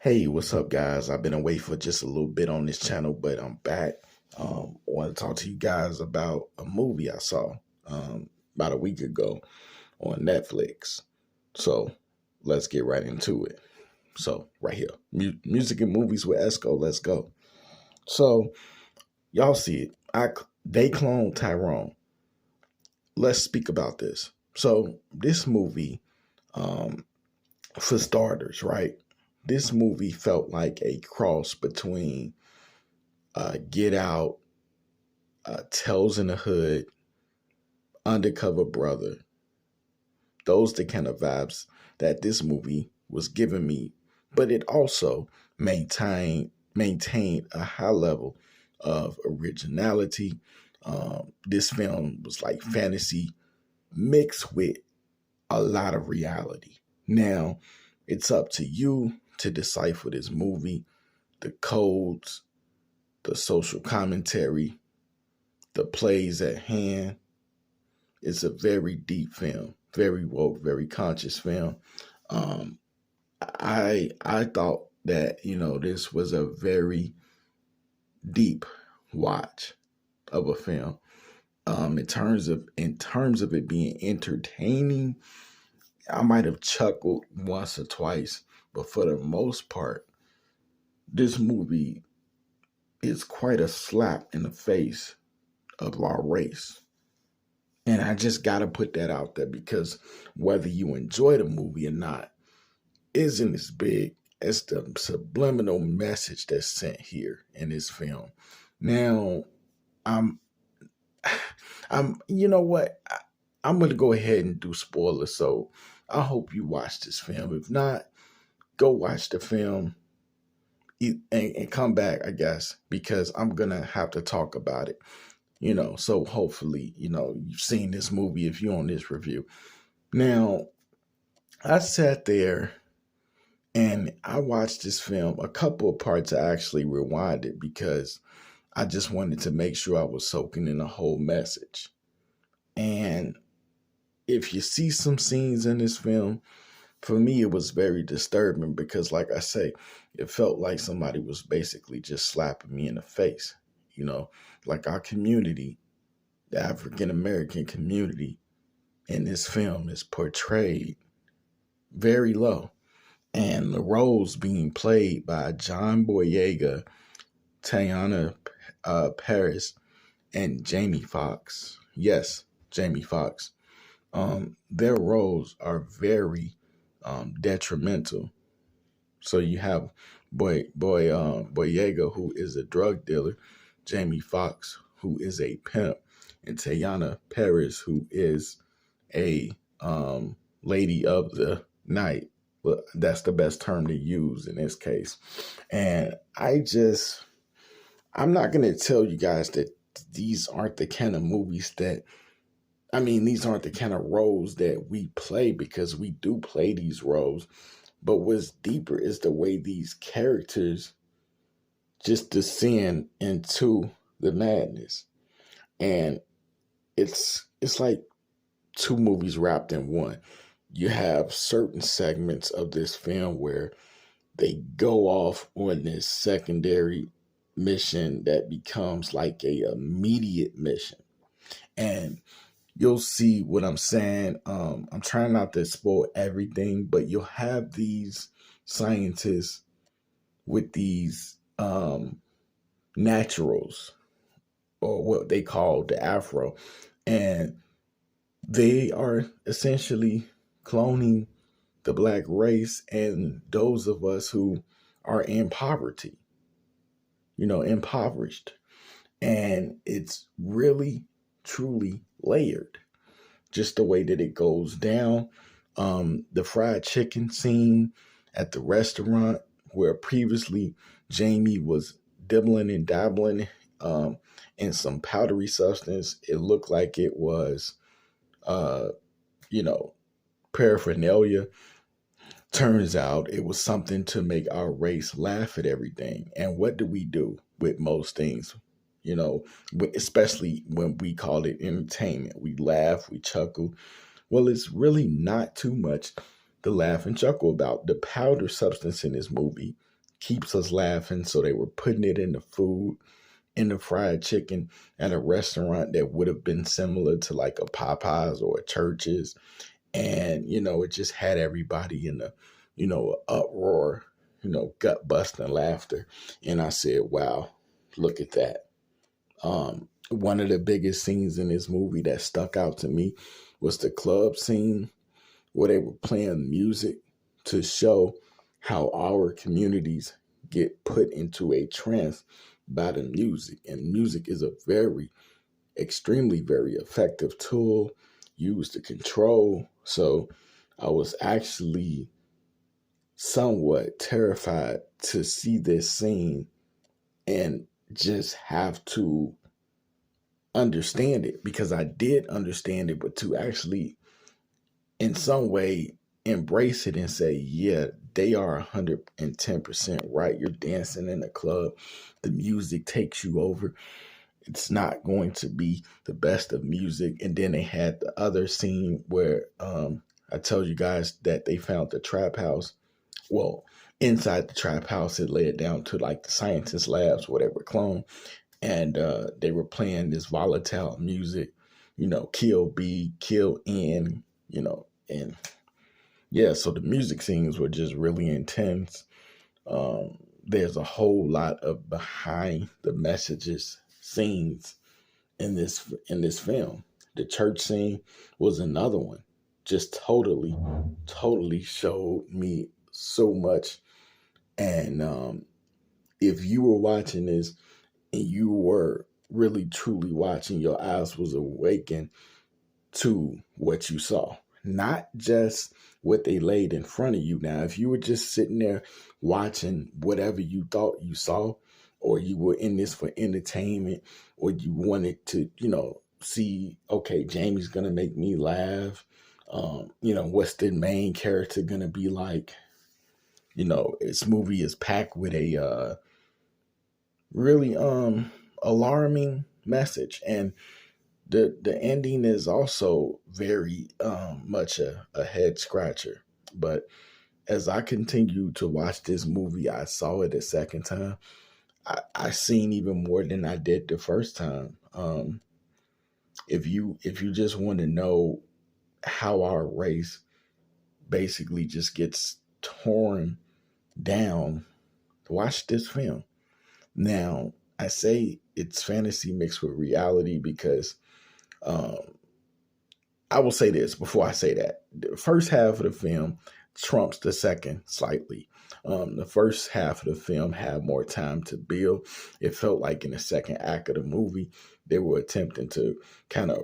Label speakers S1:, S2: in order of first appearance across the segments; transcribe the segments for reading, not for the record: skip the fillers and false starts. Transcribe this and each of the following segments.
S1: Hey, what's up, guys? I've been away for just a little bit on this channel, but I'm back. I want to talk to you guys about a movie I saw about a week ago on Netflix. So let's get right into it. So right here, music and movies with Esco. Let's go. So y'all see it. They cloned Tyrone. Let's speak about this. So this movie, um, for starters, right? This movie felt like a cross between Get Out, Tales in the Hood, Undercover Brother. Those the kind of vibes that this movie was giving me, but it also maintained a high level of originality. This film was like fantasy mixed with a lot of reality. Now, it's up to you to decipher this movie, the codes, the social commentary, the plays at hand. It's a very deep film, very woke, very conscious film. Um, I thought that this was a very deep watch of a film. In terms of it being entertaining, I might have chuckled once or twice, but for the most part, this movie is quite a slap in the face of our race. And I just got to put that out there because whether you enjoy the movie or not isn't as big as the subliminal message that's sent here in this film. Now, I'm, you know what? I'm going to go ahead and do spoilers. So I hope you watch this film. If not, go watch the film and come back, I guess, because I'm going to have to talk about it. So hopefully, you've seen this movie if you're on this review. Now, I sat there and I watched this film. A couple of parts I actually rewinded because I just wanted to make sure I was soaking in the whole message. And if you see some scenes in this film, for me, it was very disturbing because, like I say, it felt like somebody was basically just slapping me in the face. Like our community, the African American community in this film is portrayed very low. And the roles being played by John Boyega, Tayana Paris, and Jamie Foxx. Yes, Jamie Foxx. Their roles are very detrimental. So you have Boyega, who is a drug dealer, Jamie Foxx, who is a pimp, and Tayana Paris, who is a lady of the night. Well, that's the best term to use in this case. And I'm not going to tell you guys that these aren't the kind of movies these aren't the kind of roles that we play, because we do play these roles. But what's deeper is the way these characters just descend into the madness. And it's like two movies wrapped in one. You have certain segments of this film where they go off on this secondary mission that becomes like a immediate mission. And you'll see what I'm saying. I'm trying not to spoil everything, but you'll have these scientists with these naturals, or what they call the Afro, and they are essentially cloning the black race and those of us who are in poverty, impoverished. And it's really, truly layered, just the way that it goes down. The fried chicken scene at the restaurant, where previously Jamie was dibbling and dabbling in some powdery substance. It looked like it was, paraphernalia. Turns out it was something to make our race laugh at everything. And what do we do with most things? Especially when we call it entertainment. We laugh, we chuckle. Well, it's really not too much to laugh and chuckle about. The powder substance in this movie keeps us laughing. So they were putting it in the food, in the fried chicken at a restaurant that would have been similar to like a Popeyes or a Church's. And, it just had everybody in a, uproar, gut busting laughter. And I said, wow, look at that. One of the biggest scenes in this movie that stuck out to me was the club scene where they were playing music to show how our communities get put into a trance by the music. And music is a extremely very effective tool used to control. So I was actually somewhat terrified to see this scene and just have to understand it, because I did understand it, but to actually in some way embrace it and say, yeah, they are 110% right. You're dancing in a club. The music takes you over. It's not going to be the best of music. And then they had the other scene where I told you guys that they found the trap house. Well, inside the trap house, it led down to like the scientist labs where they were cloned. And they were playing this volatile music, kill B, kill N, and yeah, so the music scenes were just really intense. There's a whole lot of behind the messages scenes in this film. The church scene was another one. Just totally showed me so much. And if you were watching this and you were really truly watching, your eyes was awakened to what you saw, not just what they laid in front of you. Now, if you were just sitting there watching whatever you thought you saw, or you were in this for entertainment, or you wanted to, see, okay, Jamie's going to make me laugh. What's the main character going to be like? This movie is packed with a really alarming message. And the ending is also very much a head scratcher. But as I continue to watch this movie, I saw it a second time. I seen even more than I did the first time. If you just want to know how our race basically just gets torn down, watch this film. Now, I say it's fantasy mixed with reality because um, I will say this before I say that. The first half of the film trumps the second slightly. The first half of the film had more time to build. It felt like in the second act of the movie, they were attempting to kind of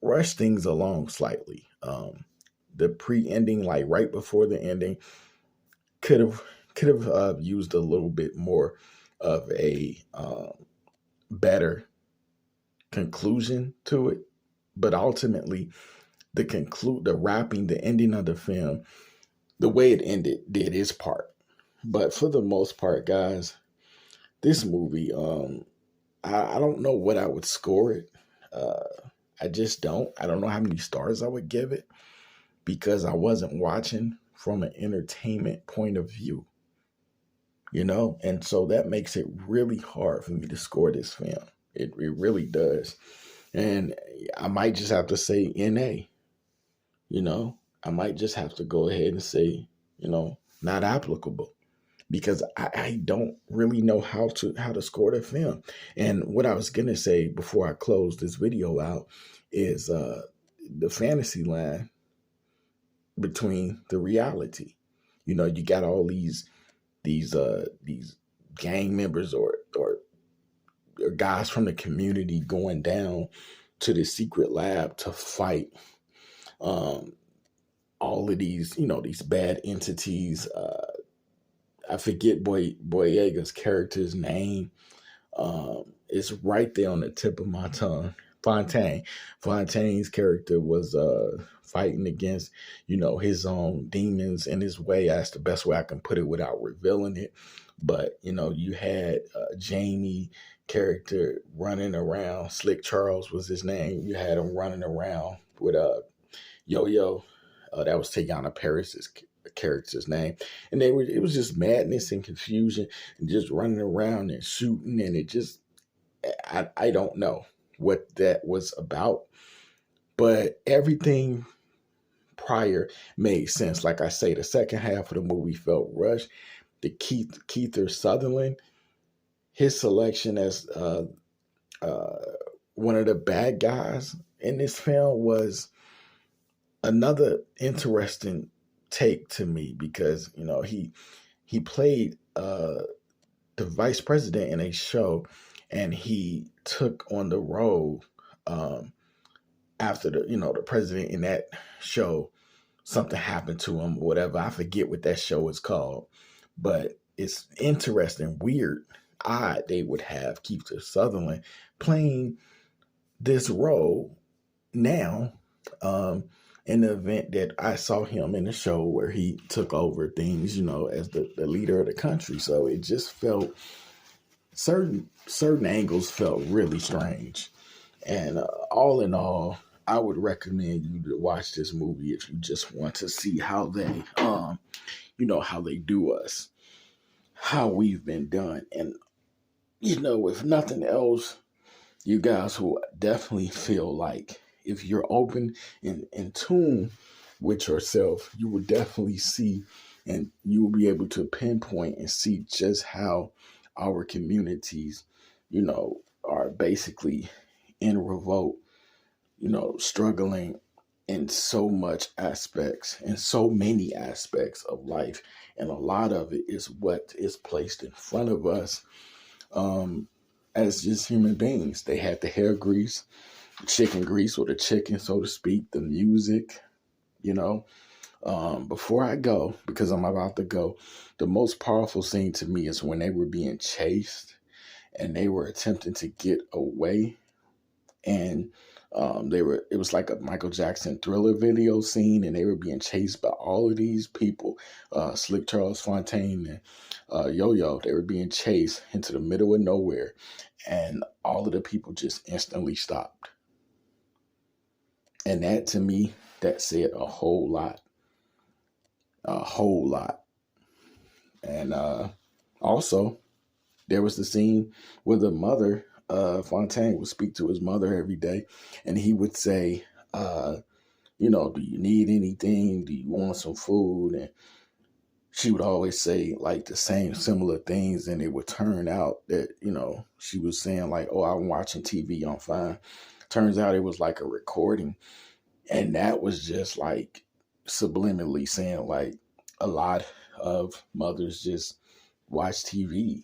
S1: rush things along slightly. The pre-ending, like right before the ending, could have used a little bit more of a better conclusion to it. But ultimately, the wrapping, the ending of the film, the way it ended did its part. But for the most part, guys, this movie, I don't know what I would score it. I just don't. I don't know how many stars I would give it because I wasn't watching from an entertainment point of view, And so that makes it really hard for me to score this film. It really does. And I might just have to say NA. I might just have to go ahead and say, not applicable, because I don't really know how to score the film. And what I was gonna say before I close this video out is the fantasy line between the reality. You got all these gang members or guys from the community going down to the secret lab to fight all of these bad entities. I forget Boyega's character's name. It's right there on the tip of my tongue. Fontaine. Fontaine's character was fighting against, his own demons in his way. That's the best way I can put it without revealing it. But, you had Jamie character running around. Slick Charles was his name. You had him running around with Yo-Yo. That was Teyana Paris's the character's name. And it was just madness and confusion and just running around and shooting. And it just, I don't know what that was about, but everything prior made sense. Like I say, the second half of the movie felt rushed. The Keither Sutherland, his selection as uh, one of the bad guys in this film was another interesting take to me, because he played the vice president in a show, and he took on the role um, after the president in that show, something happened to him or whatever. I forget what that show is called, but it's interesting, weird, odd they would have Keith Sutherland playing this role now, um, in the event that I saw him in the show where he took over things, as the leader of the country. So it just felt, certain angles felt really strange. And all in all, I would recommend you to watch this movie if you just want to see how they, how they do us, how we've been done. And, if nothing else, you guys will definitely feel like if you're open and in tune with yourself, you will definitely see, and you will be able to pinpoint and see just how our communities, are basically in revolt, struggling in so many aspects of life. And a lot of it is what is placed in front of us, as just human beings. They had the hair grease, chicken grease, or the chicken, so to speak, the music, Before I go, because I'm about to go, the most powerful scene to me is when they were being chased and they were attempting to get away. And it was like a Michael Jackson Thriller video scene, and they were being chased by all of these people, Slick Charles Fontaine and Yo-Yo. They were being chased into the middle of nowhere, and all of the people just instantly stopped. And that, to me, that said a whole lot. A whole lot. And also, there was the scene where the mother, Fontaine, would speak to his mother every day, and he would say, do you need anything? Do you want some food? And she would always say like the same similar things, and it would turn out that, she was saying like, oh, I'm watching TV, I'm fine. Turns out it was like a recording. And that was just like subliminally saying like a lot of mothers just watch TV.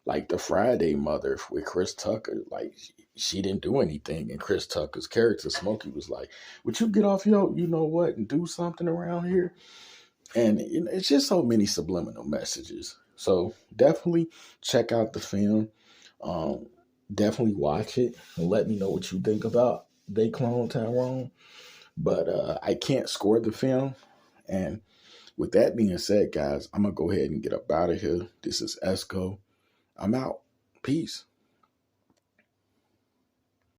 S1: Like the Friday Mother with Chris Tucker, like she didn't do anything. And Chris Tucker's character, Smokey, was like, would you get off your, and do something around here? And it's just so many subliminal messages. So definitely check out the film. Definitely watch it and let me know what you think about They Clone Tyrone. But I can't score the film. And with that being said, guys, I'm going to go ahead and get up out of here. This is Esco. I'm out. Peace.